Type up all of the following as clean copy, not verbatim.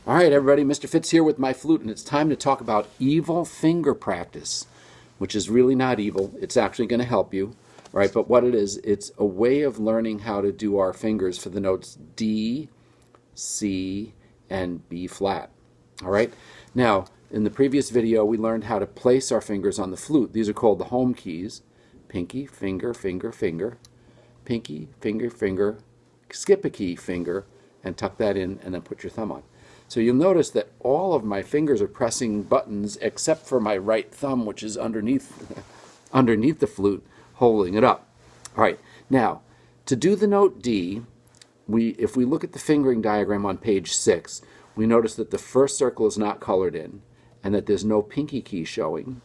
All right, everybody, Mr. Fitz here with my flute, and it's time to talk about evil finger practice, which is really not evil. It's actually going to help you, right? But what it is, it's a way of learning how to do our fingers for the notes D, C, and B flat. All right? Now, in the previous video, we learned how to place our fingers on the flute. These are called the home keys. Pinky, finger, finger, finger. Pinky, finger, finger. Skip a key, finger, and tuck that in, and then put your thumb on. So you'll notice that all of my fingers are pressing buttons except for my right thumb, which is underneath the flute, holding it up. All right, now, to do the note D, if we look at the fingering diagram on page 6, we notice that the first circle is not colored in, and that there's no pinky key showing,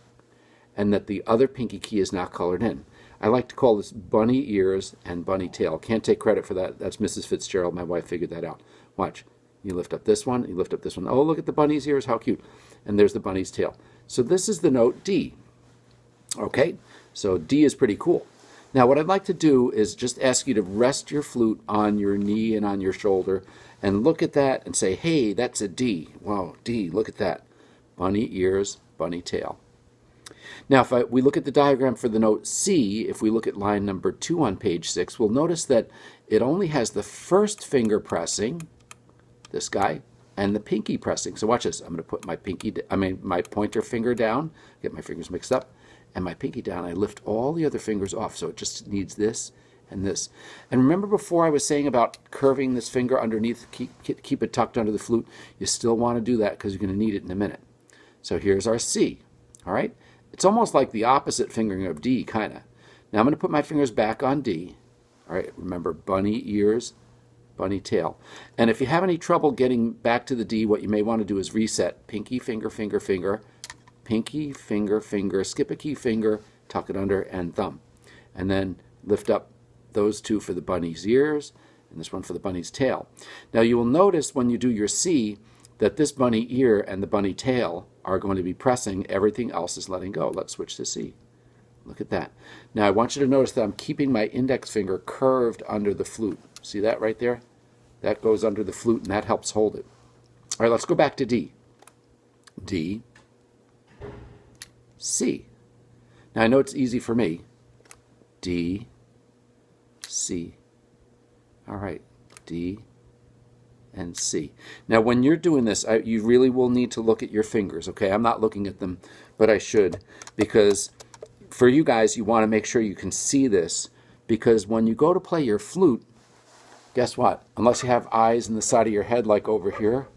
and that the other pinky key is not colored in. I like to call this bunny ears and bunny tail. Can't take credit for that. That's Mrs. Fitzgerald. My wife figured that out. Watch. You lift up this one, you lift up this one. Oh, look at the bunny's ears, how cute. And there's the bunny's tail. So this is the note D. Okay, so D is pretty cool. Now what I'd like to do is just ask you to rest your flute on your knee and on your shoulder and look at that and say, hey, that's a D. Wow, D, look at that. Bunny ears, bunny tail. Now if we look at the diagram for the note C, if we look at line number 2 on page 6, we'll notice that it only has the first finger pressing, this guy, and the pinky pressing. So watch this. I'm going to put my pointer finger down, get my fingers mixed up, and my pinky down. I lift all the other fingers off, so it just needs this and this. And remember before I was saying about curving this finger underneath, keep it tucked under the flute? You still want to do that because you're going to need it in a minute. So here's our C, all right? It's almost like the opposite fingering of D, kind of. Now I'm going to put my fingers back on D. All right, remember, bunny ears, bunny tail. And if you have any trouble getting back to the D, what you may want to do is reset. Pinky, finger, finger, finger. Pinky, finger, finger. Skip a key, finger. Tuck it under, and thumb. And then lift up those two for the bunny's ears, and this one for the bunny's tail. Now you will notice when you do your C that this bunny ear and the bunny tail are going to be pressing. Everything else is letting go. Let's switch to C. Look at that. Now I want you to notice that I'm keeping my index finger curved under the flute. See that right there? That goes under the flute, and that helps hold it. All right, let's go back to D. D, C. Now, I know it's easy for me. D, C. All right, D and C. Now, when you're doing this, you really will need to look at your fingers, okay? I'm not looking at them, but I should, because for you guys, you want to make sure you can see this, because when you go to play your flute, guess what? Unless you have eyes in the side of your head like over here,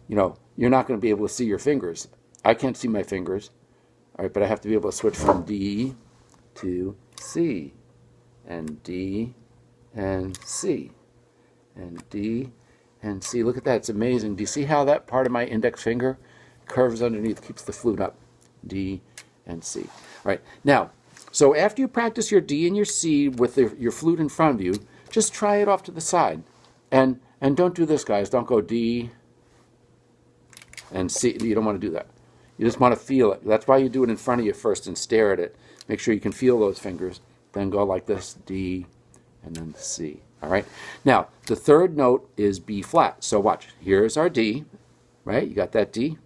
you're not going to be able to see your fingers. I can't see my fingers, all right, but I have to be able to switch from D to C, and D and C, and D and C. Look at that. It's amazing. Do you see how that part of my index finger curves underneath, keeps the flute up? D and C. All right. Now, so after you practice your D and your C with your flute in front of you, just try it off to the side. And don't do this, guys. Don't go D and C. You don't want to do that. You just want to feel it. That's why you do it in front of you first and stare at it. Make sure you can feel those fingers. Then go like this, D, and then C. All right? Now, the third note is B flat. So watch. Here's our D, right? You got that D?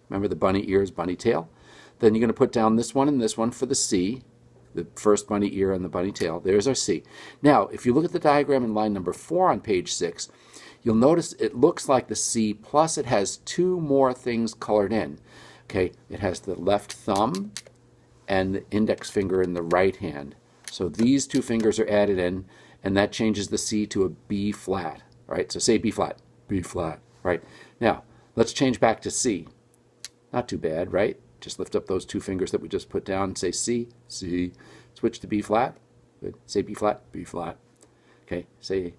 Remember the bunny ears, bunny tail? Then you're going to put down this one and this one for the C. The first bunny ear and the bunny tail. There's our C. Now, if you look at the diagram in line number 4 on page 6, you'll notice it looks like the C, plus it has 2 more things colored in. Okay, it has the left thumb and the index finger in the right hand. So these 2 fingers are added in, and that changes the C to a B flat. All right, so say B flat, B flat. Right, now, let's change back to C. Not too bad, right? Just lift up those 2 fingers that we just put down and say C, C. Switch to B flat. Good. Say B flat, B flat. Okay, say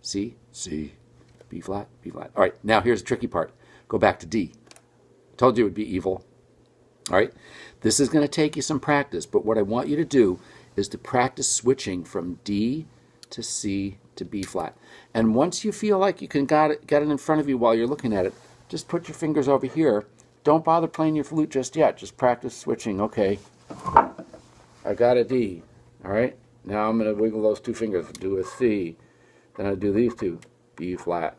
C, C, B flat, B flat. All right, now here's the tricky part. Go back to D. Told you it would be evil. All right, this is going to take you some practice, but what I want you to do is to practice switching from D to C to B flat. And once you feel like you can get it in front of you while you're looking at it, just put your fingers over here. Don't bother playing your flute just yet. Just practice switching. Okay, I got a D. All right, now I'm going to wiggle those 2 fingers, do a C. Then I do these 2, B flat,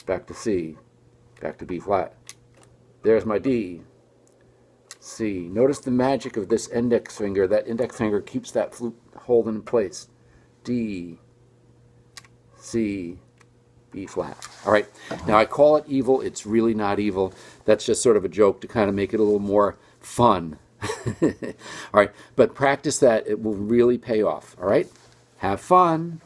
back to C, back to B flat. There's my D, C. Notice the magic of this index finger. That index finger keeps that flute holding in place. D, C, B flat. All right, now I call it evil. It's really not evil. That's just sort of a joke to kind of make it a little more fun. All right, but practice that. It will really pay off. All right, have fun.